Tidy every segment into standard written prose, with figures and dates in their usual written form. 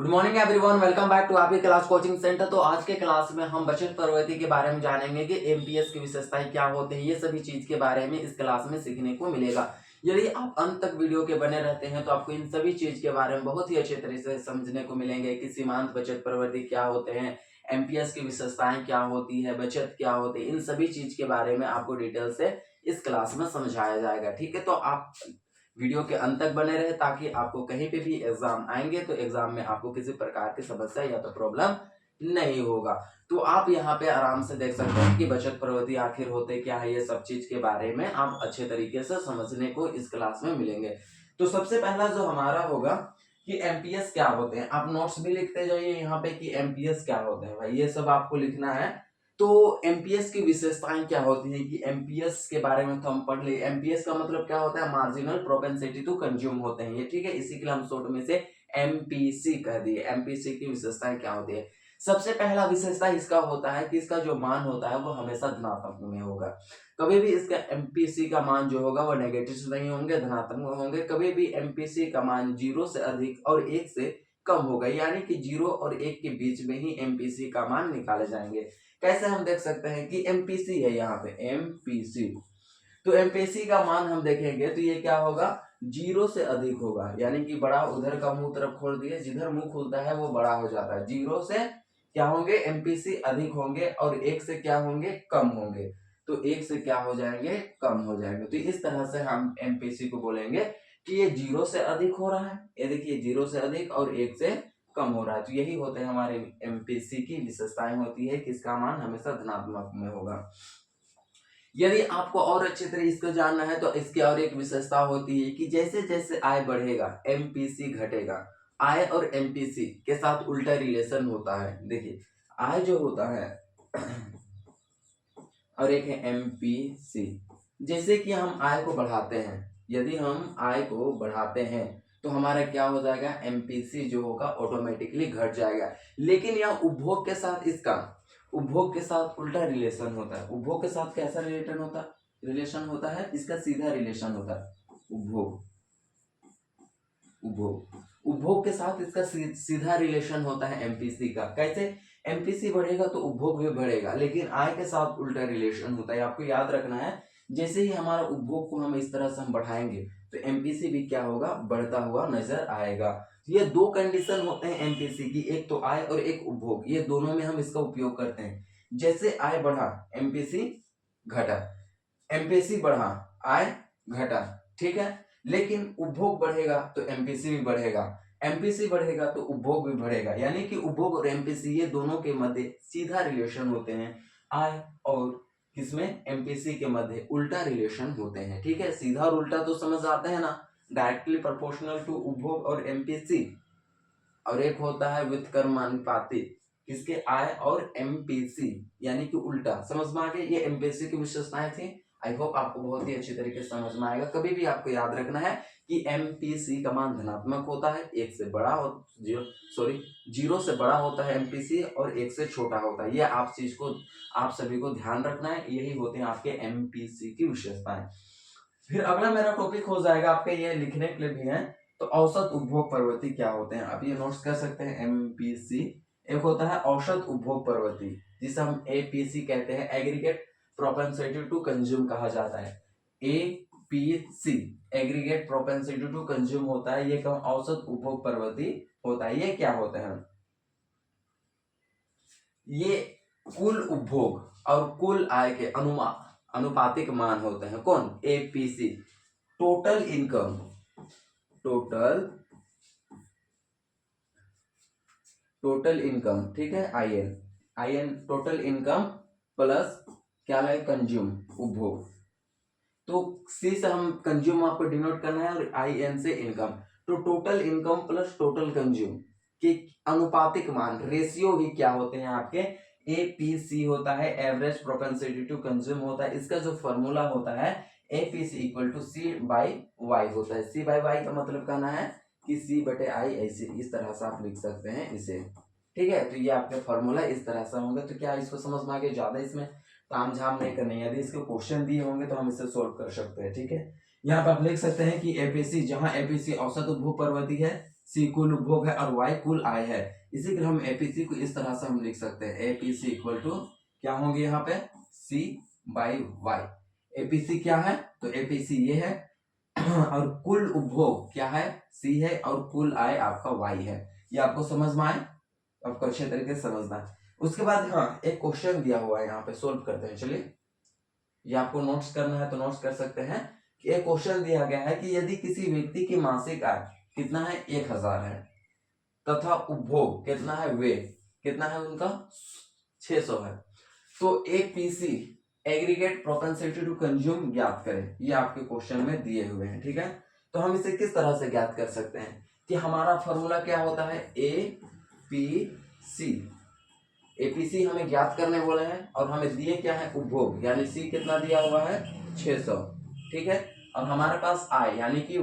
Good morning everyone, welcome back to आपकी class coaching centre. तो आज के क्लास में हम बचत प्रवृत्ति के बारे में जानेंगे कि एमपीएस की विशेषताएं क्या होते हैं। ये सभी चीज के बारे में इस क्लास में सीखने को मिलेगा। यदि आप अंत तक वीडियो के बने रहते हैं तो आपको इन सभी चीज के बारे में बहुत ही अच्छे तरीके से समझने को मिलेंगे कि सीमांत बचत प्रवृत्ति क्या होते हैं, एमपीएस की विशेषताएं क्या होती है, बचत क्या होती है, इन सभी चीज के बारे में आपको डिटेल से इस क्लास में समझाया जाएगा। ठीक है, तो आप वीडियो के अंत तक बने रहे ताकि आपको कहीं पे भी एग्जाम आएंगे तो एग्जाम में आपको किसी प्रकार की समस्या या तो प्रॉब्लम नहीं होगा। तो आप यहाँ पे आराम से देख सकते हैं कि बचत प्रवृत्ति आखिर होते क्या है, ये सब चीज के बारे में आप अच्छे तरीके से समझने को इस क्लास में मिलेंगे। तो सबसे पहला जो हमारा होगा कि एमपीएस क्या होते हैं। आप नोट्स भी लिखते जाइए यहाँ पे कि एमपीएस क्या होते हैं, भाई ये सब आपको लिखना है। तो एमपीएस की विशेषताएं क्या होती हैं कि एमपीएस के बारे में तो हम पढ़ लिए। एमपीएस का मतलब क्या होता है, मार्जिनल प्रोपेंसिटी टू कंज्यूम होते हैं ये, ठीक है। इसी के लिए हम शॉर्ट में से एमपीसी कह दिए। एमपीसी की विशेषताएं क्या होती है। सबसे पहला विशेषता इसका होता है कि इसका जो मान होता है वो हमेशा धनात्मक में होगा। कभी भी इसका एमपीसी का मान जो होगा वो नेगेटिव नहीं होंगे, धनात्मक होंगे। कभी भी एमपीसी का मान 0 से अधिक और 1 से कम होगा, यानी कि 0 और 1 के बीच में ही एमपीसी का मान निकाले जाएंगे। कैसे हम देख सकते हैं कि एमपीसी है यहाँ पे एमपीसी, तो एमपीसी का मान हम देखेंगे तो ये क्या होगा, 0 से अधिक होगा, यानी कि बड़ा उधर का मुंह तरफ खोल दिए, जिधर मुंह खुलता है वो बड़ा हो जाता है। 0 से क्या होंगे, एमपीसी अधिक होंगे और 1 से क्या होंगे, कम होंगे। तो 1 से क्या हो जाएंगे, कम हो जाएंगे। तो इस तरह से हम एमपीसी को बोलेंगे कि ये 0 से अधिक हो रहा है। ये देखिए 0 से अधिक और 1 से कम हो रहा है। तो यही होते हैं हमारे एमपीसी की विशेषताएं होती है कि इसका मान हमेशा धनात्मक में होगा। यदि आपको और अच्छे तरीके इसको जानना है तो इसकी और एक विशेषता होती है कि जैसे जैसे आय बढ़ेगा एमपीसी घटेगा। आय और एमपीसी के साथ उल्टा रिलेशन होता है। देखिए आय जो होता है और एक है एमपीसी। जैसे कि हम आय को बढ़ाते हैं, यदि हम आय को बढ़ाते हैं तो हमारा क्या हो जाएगा, एमपीसी जो होगा ऑटोमेटिकली घट जाएगा। लेकिन यह उपभोग के साथ इसका उपभोग के साथ उल्टा रिलेशन होता है। उपभोग के साथ कैसा रिलेशन होता है, इसका सीधा रिलेशन होता है। उपभोग उपभोग उपभोग के साथ इसका सीधा रिलेशन होता है एमपीसी का। कैसे, एमपीसी बढ़ेगा तो उपभोग भी बढ़ेगा, लेकिन आय के साथ उल्टा रिलेशन होता है। आपको याद रखना है, जैसे ही हमारा उपभोग को हम इस तरह से हम बढ़ाएंगे तो एमपीसी भी क्या होगा, बढ़ता हुआ नजर आएगा। ये दो कंडीशन होते हैं एमपीसी की, एक तो आय और एक उपभोग, ये दोनों में हम इसका उपयोग करते हैं। जैसे आय बढ़ा एमपीसी घटा, एमपीसी बढ़ा आय घटा, ठीक है। लेकिन उपभोग बढ़ेगा तो एमपीसी भी बढ़ेगा, एमपीसी बढ़ेगा तो उपभोग भी बढ़ेगा, यानी कि उपभोग और एमपीसी ये दोनों के मध्य सीधा रिलेशन होते हैं। आय और किसमें, एमपीसी के मध्य उल्टा रिलेशन होते हैं। ठीक है, सीधा और उल्टा तो समझ आते हैं ना, डायरेक्टली प्रोपोर्शनल टू उपभोग और एमपीसी, और एक होता है व्युत्क्रमानुपाती किसके, आय और एमपीसी, यानी कि उल्टा। समझ में आ गया, ये एमपीसी की विशेषताएं थी। आई होप आपको बहुत ही अच्छी तरीके से समझ में आएगा। कभी भी आपको याद रखना है कि एमपीसी का मान धनात्मक होता है, एक से बड़ा हो जीरो से बड़ा होता है एमपीसी और एक से छोटा होता है। ये आप चीज को आप सभी को ध्यान रखना है। यही होते हैं आपके एमपीसी की विशेषताएं। फिर अगला मेरा टॉपिक हो जाएगा आपके, ये लिखने के लिए भी है, तो औसत उपभोग प्रवृत्ति क्या होते हैं। आप ये नोट्स कर सकते हैं एमपीसी। एक होता है औसत उपभोग प्रवृत्ति, जिसे हम एपीसी कहते हैं, एग्रीगेट प्रोपेंसिटी टू कंज्यूम कहा जाता है। APC aggregate propensity to consume होता है, ये कम औसत उपभोग प्रवृत्ति होता है। ये क्या होते हैं, ये कुल उपभोग और कुल आय के अनुपातिक मान होते हैं। कौन, APC. Total income, total income, ठीक है, आईएन टोटल इनकम प्लस क्या है, कंज्यूम उपभोग। तो सी से हम कंज्यूम आपको डिनोट करना है और आईएन से इनकम। तो total income plus total consume के अनुपातिक मान, रेशियो ही क्या होते हैं आपके, एपीसी होता है, एवरेज प्रोपेंसिटी टू कंज्यूम होता है। इसका जो फॉर्मूला होता है APC equal to C by Y होता है। सी बाई वाई का मतलब कहना है कि सी बटे आई, ऐसे इस तरह से आप लिख सकते हैं इसे। ठीक है, तो ये आपके फॉर्मूला इस तरह से होंगे। तो क्या इसको समझ में आ गया, ज्यादा इसमें ताम झाम नहीं करनी है। यदि इसके क्वेश्चन दिए होंगे तो हम इसे सोल्व कर सकते हैं। ठीक है, यहाँ पर आप लिख सकते हैं कि एपीसी, जहां एपीसी औसत उपभोग प्रवृत्ति है, सी कुल उपभोग है और वाई कुल आय है। इसी के लिए हम एपीसी को इस तरह से हम लिख सकते हैं, एपीसी इक्वल टू क्या होंगे यहाँ पे सी बाई वाई। एपीसी क्या है तो एपीसी ये है और कुल उपभोग क्या है सी है और कुल आय आपका वाई है। ये आपको समझ में आए, आपको अच्छे तरीके से समझना है। उसके बाद हाँ एक क्वेश्चन दिया हुआ है यहाँ पे, सोल्व करते हैं। चलिए ये आपको नोट्स करना है तो नोट्स कर सकते हैं कि एक क्वेश्चन दिया गया है कि यदि किसी व्यक्ति की मासिक आय कितना है 1000 है तथा उपभोग कितना है वे कितना है उनका 600 है, तो एक PC aggregate propensity to consume ज्ञात करें। ये आपके क्वेश्चन में दिए हुए हैं, ठीक है। तो हम इसे किस तरह से ज्ञात कर सकते हैं कि हमारा फॉर्मूला क्या होता है ए पी सी। एपीसी हमें ज्ञात करने बोले हैं और हमें दिए क्या है उपभोग, यानी सी कितना दिया हुआ है 600, ठीक है। और हमारे पास आय यानी कि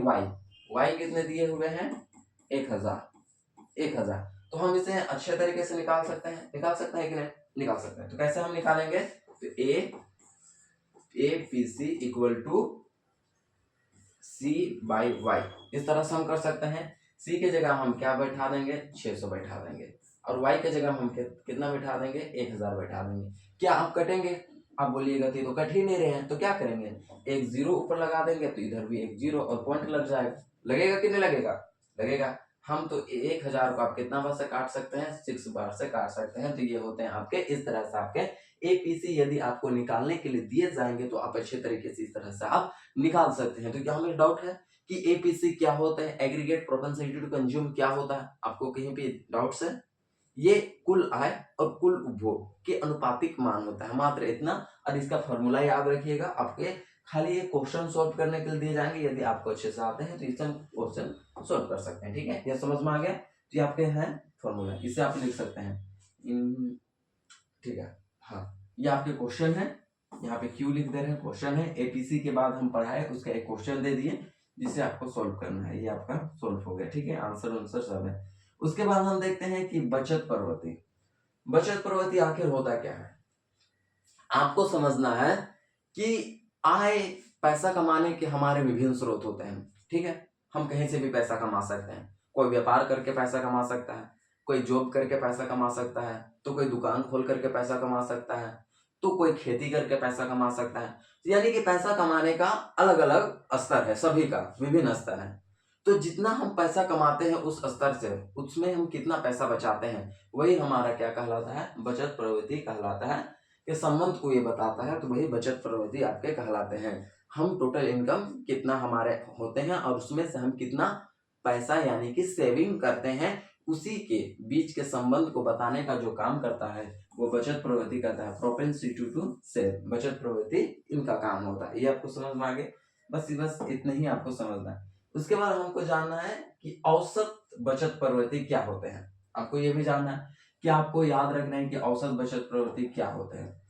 वाई कितने दिए हुए हैं 1000। तो हम इसे अच्छे तरीके से निकाल सकते हैं कि नहीं निकाल सकते हैं। तो कैसे हम निकालेंगे तो A P C equal to C by Y, इस तरह से हम कर सकते हैं। सी के जगह हम क्या बैठा देंगे 600 बैठा देंगे और y के जगह हम कितना बैठा देंगे 1000 बैठा देंगे। क्या आप कटेंगे, आप बोलिएगा तो कट ही नहीं रहे हैं, तो क्या करेंगे एक जीरो ऊपर लगा देंगे तो इधर भी एक जीरो और पॉइंट लग जाएगा। लगेगा कि नहीं लगेगा। हम तो 1000 को आप कितना बार से काट सकते हैं 6 बार से काट सकते हैं। तो ये होते हैं आपके इस तरह से आपके एपीसी यदि आपको निकालने के लिए दिए जाएंगे तो आप अच्छे तरीके से इस तरह से आप निकाल सकते हैं। तो क्या हमें डाउट है कि एपीसी क्या होता है, एग्रीगेट प्रोपेंसिटी टू कंज्यूम क्या होता है, आपको कहीं पे डाउट्स है? ये कुल आय और कुल उपभोग के अनुपातिक मान होता है, मात्र इतना। और इसका फॉर्मूला याद रखिएगा, आपके खाली ये क्वेश्चन सॉल्व करने के लिए दिए जाएंगे। यदि आपको अच्छे से आते हैं तो इससे क्वेश्चन सॉल्व कर सकते हैं, ठीक है। ये समझ में आ गया, तो ये आपके हैं फॉर्मूला, इसे आप लिख सकते हैं ठीक है। हाँ ये आपके क्वेश्चन है, यहाँ पे क्यू लिख दे रहे हैं, क्वेश्चन है। एपीसी के बाद हम पढ़ाए उसका एक क्वेश्चन दे दिए जिसे आपको सोल्व करना है। ये आपका सोल्व हो गया, ठीक है। आंसर सब है। उसके बाद हम देखते हैं कि बचत प्रवृत्ति आखिर होता क्या है। आपको समझना है कि आय पैसा कमाने के हमारे विभिन्न स्रोत होते हैं, ठीक है। हम कहीं से भी पैसा कमा सकते हैं, कोई व्यापार करके पैसा कमा सकता है, कोई जॉब करके पैसा कमा सकता है, तो कोई दुकान खोल करके पैसा कमा सकता है, तो कोई खेती करके पैसा कमा सकता है। यानी कि पैसा कमाने का अलग अलग स्तर है, सभी का विभिन्न स्तर है। तो जितना हम पैसा कमाते हैं उस स्तर से उसमें हम कितना पैसा बचाते हैं वही हमारा क्या कहलाता है बचत प्रवृत्ति कहलाता है। के संबंध को ये बताता है, तो वही बचत प्रवृत्ति आपके कहलाते हैं। हम टोटल इनकम कितना हमारे होते हैं और उसमें से हम कितना पैसा यानी कि सेविंग करते हैं, उसी के बीच के संबंध को बताने का जो काम करता है वो बचत प्रवृत्ति करता है। प्रोपेंसिटी टू सेव, बचत प्रवृत्ति इनका काम होता है। ये आपको समझ में आ गया, बस इतना ही आपको समझना है। उसके बाद हमको जानना है कि औसत बचत प्रवृत्ति क्या होते हैं। आपको ये भी जानना है कि आपको याद रखना है कि औसत बचत प्रवृत्ति क्या होते हैं।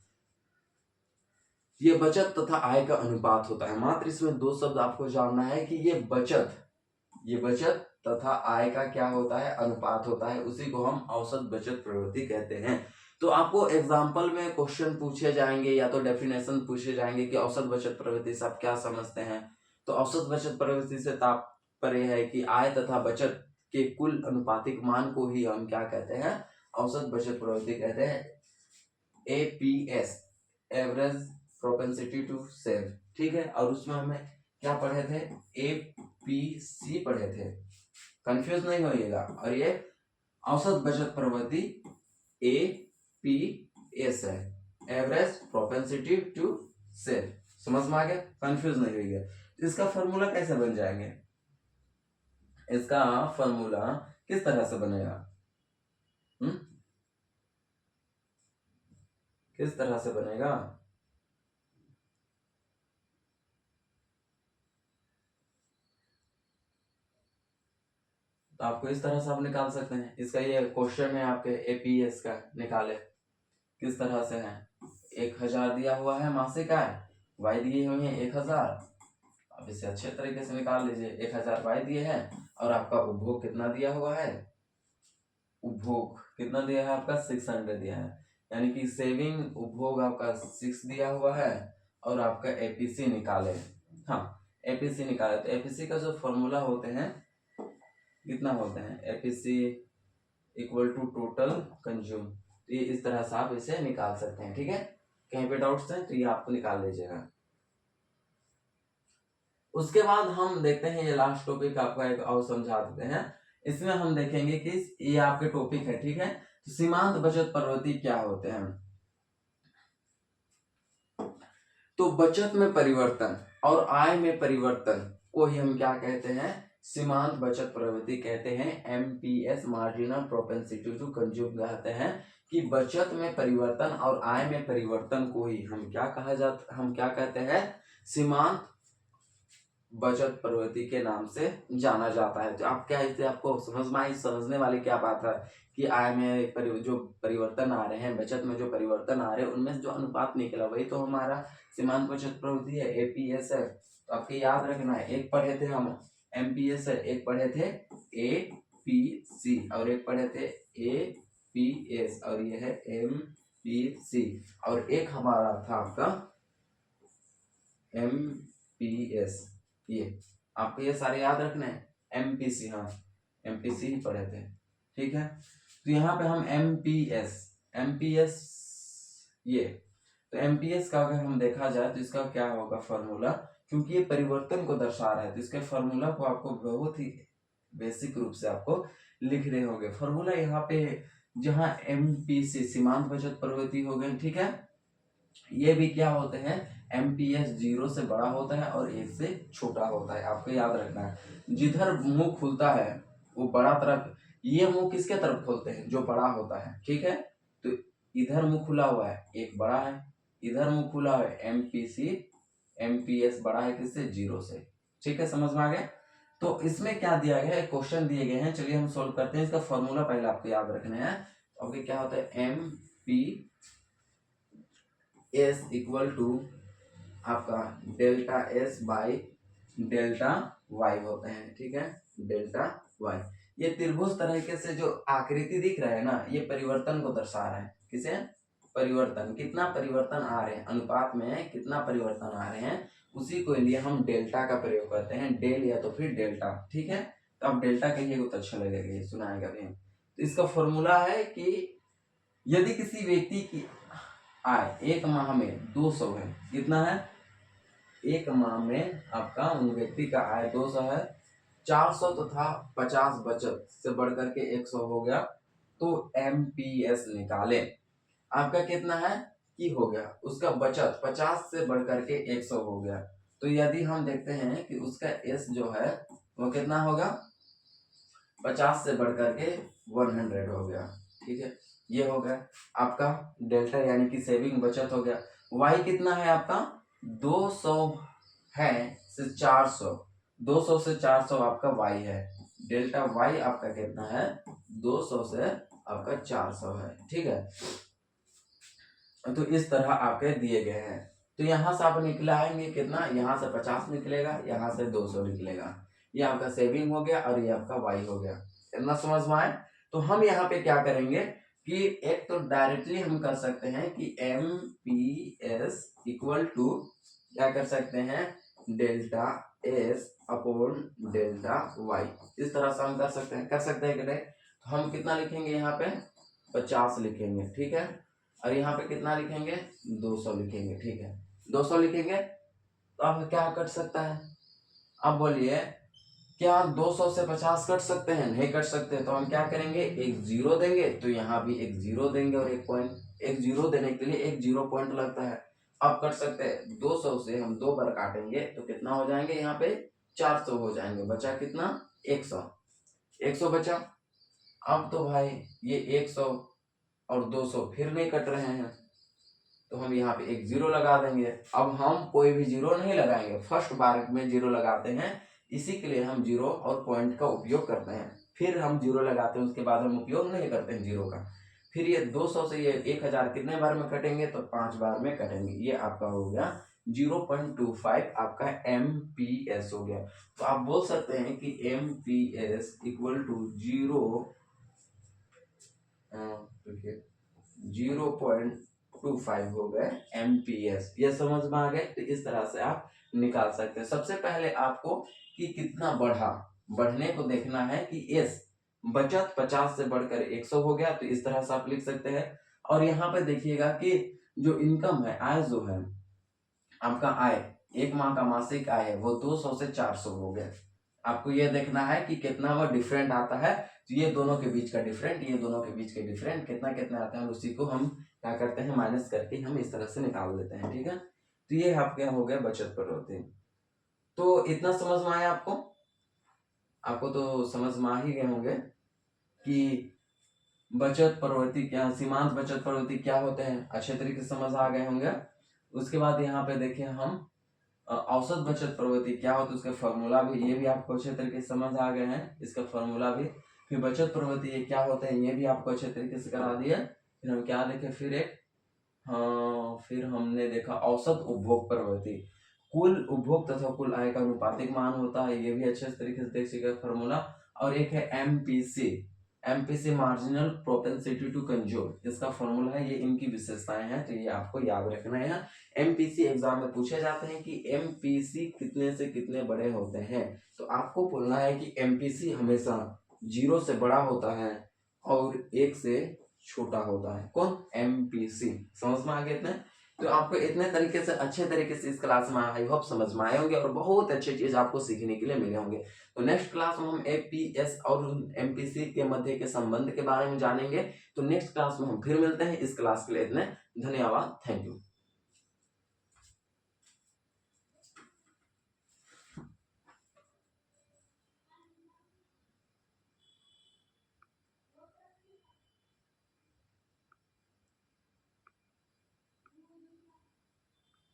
ये बचत तथा आय का अनुपात होता है। मात्र इसमें दो शब्द आपको जानना है कि ये बचत तथा आय का क्या होता है अनुपात होता है, उसी को हम औसत बचत प्रवृत्ति कहते हैं। तो आपको एग्जाम्पल में क्वेश्चन पूछे जाएंगे या तो डेफिनेशन पूछे जाएंगे कि औसत बचत प्रवृत्ति से आप क्या समझते हैं। तो औसत बचत प्रवृत्ति से तात्पर्य है कि आय तथा बचत के कुल अनुपातिक मान को ही हम क्या कहते हैं औसत बचत प्रवृत्ति कहते हैं। APS, average propensity to save, ठीक है। और उसमें हमें क्या पढ़े थे एपीसी पढ़े थे, कंफ्यूज नहीं होइएगा। और ये औसत बचत प्रवृत्ति एपीएस है, एवरेज प्रोपेंसिटी टू सेव। समझ में आ गया, कंफ्यूज नहीं होइएगा। इसका फॉर्मूला कैसे बन जाएंगे, इसका फॉर्मूला किस तरह से बनेगा, किस तरह से बनेगा। तो आपको इस तरह से आप निकाल सकते हैं। इसका ये क्वेश्चन है आपके एपीएस का, निकाले किस तरह से है। 1000 दिया हुआ है मासिक आय, वाई दिए हुए हैं 1000। अब इसे अच्छे तरीके से निकाल लीजिए। 1000 वाई दिए हैं और आपका उपभोग कितना दिया हुआ है, उपभोग कितना दिया है आपका 600 दिया है, यानी कि सेविंग उपभोग आपका 6 दिया हुआ है। और आपका एपीसी निकाले, हाँ एपीसी निकाले। तो एपीसी का जो फॉर्मूला होते हैं कितना बोलते हैं, एफिसी इक्वल टू टोटल कंज्यूम। तो ये इस तरह से आप इसे निकाल सकते हैं। ठीक है, कहीं पे डाउट्स हैं तो ये आपको निकाल लीजिएगा। उसके बाद हम देखते हैं, ये लास्ट टॉपिक आपका एक और समझा देते हैं। इसमें हम देखेंगे कि ये आपके टॉपिक है। ठीक है, तो सीमांत बचत प्रवृत्ति क्या होते हैं। तो बचत में परिवर्तन और आय में परिवर्तन को ही हम क्या कहते हैं, सीमांत बचत प्रवृत्ति कहते हैं। MPS marginal propensity to consume कहते हैं कि बचत में परिवर्तन और आय में परिवर्तन को ही हम क्या कहते हैं, सीमांत बचत प्रवृत्ति के नाम से जाना जाता है। तो आप क्या इसे आपको समझने वाली क्या बात है कि आय में जो परिवर्तन आ रहे हैं, बचत में जो परिवर्तन आ रहे हैं, उनमें जो अनुपात निकला वही तो हमारा सीमांत बचत प्रवृत्ति है, एपीएस है। तो आपके याद रखना है, एक पढ़े थे हम एमपीएस है, एक पढ़े थे एपीसी और एक पढ़े थे एपीएस और ये है एमपीसी और एक हमारा था आपका एमपीएस। ये आपको ये सारे याद रखने हैं, एमपीसी, हाँ एमपीसी ही पढ़े थे। ठीक है, तो यहाँ पे हम एमपीएस ये, तो एमपीएस का अगर हम देखा जाए तो इसका क्या होगा फॉर्मूला, क्योंकि ये परिवर्तन को दर्शा रहा है तो इसके फॉर्मूला को आपको बहुत ही बेसिक रूप से आपको लिखने होंगे। फॉर्मूला यहाँ पे जहाँ एमपीसी सीमांत बचत प्रवृत्ति हो गई। ठीक है, ये भी क्या होते हैं, एमपीएस 0 से बड़ा होता है और 1 से छोटा होता है। आपको याद रखना है, जिधर मुंह खुलता है वो बड़ा तरफ, ये मुंह किसके तरफ खोलते हैं, जो बड़ा होता है। ठीक है, तो इधर मुंह खुला हुआ है, एक बड़ा है, इधर मुंह खुला हुआ है, एमपीएस बड़ा है किससे, 0 से। ठीक है, समझ में आ गया। तो इसमें क्या दिया गया है, क्वेश्चन दिए गए हैं, चलिए हम सोल्व करते हैं। इसका फॉर्मूला पहले आपको याद रखना है। ओके, क्या होता है, एमपीएस इक्वल टू आपका delta S by delta Y होते हैं। ठीक है, डेल्टा वाई, ये त्रिभुज तरीके से जो आकृति दिख रहा है ना, ये परिवर्तन को दर्शा रहा है। किसे, परिवर्तन, कितना परिवर्तन आ रहे हैं, अनुपात में कितना परिवर्तन आ रहे हैं, उसी को लिए हम डेल्टा का प्रयोग करते हैं, डेल या तो फिर डेल्टा। ठीक है, तो अब डेल्टा कहिए तो अच्छा लगेगा, ये सुनाएगा भी। तो इसका फॉर्मूला है कि यदि किसी व्यक्ति की आय एक माह में 200 है, कितना है, एक माह में आपका उन व्यक्ति का आय 200 है, 400 तथा 50 बचत से बढ़कर के 100 हो गया, तो एमपीएस निकाले। आपका कितना है कि हो गया, उसका बचत 50 से बढ़कर के 100 हो गया, तो यदि हम देखते हैं कि उसका एस जो है वो कितना होगा, 50 से बढ़कर के 100 हो गया। ठीक है, ये हो गया आपका डेल्टा यानी कि सेविंग बचत हो गया। वाई कितना है आपका, 200 है से 400, 200 से 400 आपका वाई है, डेल्टा वाई आपका कितना है, 200 से आपका 400 है। ठीक है, तो इस तरह आपके दिए गए हैं। तो यहाँ से आप निकलाएंगे कितना, यहाँ से 50 निकलेगा, यहाँ से 200 निकलेगा, ये आपका सेविंग हो गया और ये आपका वाई हो गया। इतना समझ में आए। तो हम यहाँ पे क्या करेंगे कि एक तो डायरेक्टली हम कर सकते हैं कि M P S equal to क्या कर सकते हैं, delta S upon delta Y, इस तरह से हम कर सकते हैं कि नहीं। तो हम कितना लिखेंगे यहाँ पे, 50 लिखेंगे। ठीक है, और यहाँ पे कितना लिखेंगे, 200 लिखेंगे। ठीक है, 200 लिखेंगे तो अब क्या कट सकता है, अब बोलिए क्या 200 से 50 कट सकते हैं, नहीं कट सकते। तो हम क्या करेंगे, एक जीरो देंगे, तो यहाँ भी एक जीरो देंगे और एक पॉइंट, एक जीरो देने के लिए एक जीरो पॉइंट लगता है। अब कट सकते हैं, 200 से हम 2 बार काटेंगे तो कितना हो जाएंगे, यहाँ पे 400 हो जाएंगे, बचा कितना, 100, 100 बचा। अब तो भाई ये 100 और 200 फिर नहीं कट रहे हैं, तो हम यहाँ पे एक जीरो लगा देंगे। अब हम कोई भी जीरो नहीं लगाएंगे, फर्स्ट बार में जीरो लगाते हैं, इसी के लिए हम जीरो और पॉइंट का उपयोग करते हैं। फिर हम जीरो लगाते हैं, उसके बाद हम उपयोग नहीं करते हैं जीरो का। फिर ये 200 से ये 1000 कितने बार में कटेंगे, तो 5 बार में कटेंगे। ये आपका हो गया 0.25 आपका एमपीएस हो गया। तो आप बोल सकते हैं कि एमपीएस इक्वल टू 0.25 हो गए एमपीएस। ये समझ में आ गए। तो इस तरह से आप निकाल सकते हैं। सबसे पहले आपको कि कितना बढ़ा, बढ़ने को देखना है कि एस बचत 50 से बढ़कर 100 हो गया, तो इस तरह से आप लिख सकते हैं। और यहाँ पे देखिएगा कि जो इनकम है, आय जो है आपका, आय एक माह का मासिक आय है वो 200 से 400 हो गया। आपको ये देखना है कि कितना वो डिफरेंट आता है, तो ये दोनों के बीच का डिफरेंट, ये दोनों के बीच के डिफरेंट कितना कितना आता है, उसी को हम क्या करते हैं, माइनस करके हम इस तरह से निकाल देते हैं। ठीक है, तो ये आपके हो गया बचत प्रवृत्ति। तो इतना समझ में आया आपको? आपको तो समझ में आ ही गए होंगे कि बचत प्रवृत्ति क्या, सीमांत बचत प्रवृत्ति क्या होते हैं, अच्छे तरीके से समझ आ गए होंगे। उसके बाद यहाँ पे देखिए हम औसत बचत प्रवृत्ति क्या होती है, उसका फॉर्मूला भी, ये भी आपको अच्छे तरीके से समझ आ गए हैं, इसका फॉर्मूला भी। फिर बचत प्रवृत्ति ये क्या होते हैं, ये भी आपको अच्छे तरीके से करा दिया। फिर हम क्या देखे, फिर एक, हाँ, फिर हमने देखा औसत उपभोग प्रवृत्ति, कुल उपभोग तथा कुल आय का अनुपातिक मान होता है, ये भी अच्छे तरीके से देख सीखा फॉर्मूला। और एक है MPC, MPC marginal propensity to consume, इसका फॉर्मूला है, ये इनकी विशेषताएं हैं, तो ये आपको याद रखना है। एमपीसी एग्जाम में पूछे जाते हैं कि एमपीसी कितने से कितने बड़े होते हैं, तो आपको बोलना है कि एमपीसी हमेशा 0 से बड़ा होता है और 1 से छोटा होता है। कौन? एमपीसी। समझ में आ गया इतने? तो आपको इतने तरीके से, अच्छे तरीके से इस क्लास में आई होप समझ में आए होंगे और बहुत अच्छे चीज आपको सीखने के लिए मिले होंगे। तो नेक्स्ट क्लास में हम एपीएस और एमपीसी के मध्य के संबंध के बारे में जानेंगे। तो नेक्स्ट क्लास में हम फिर मिलते हैं। इस क्लास के लिए इतने, धन्यवाद, थैंक यू।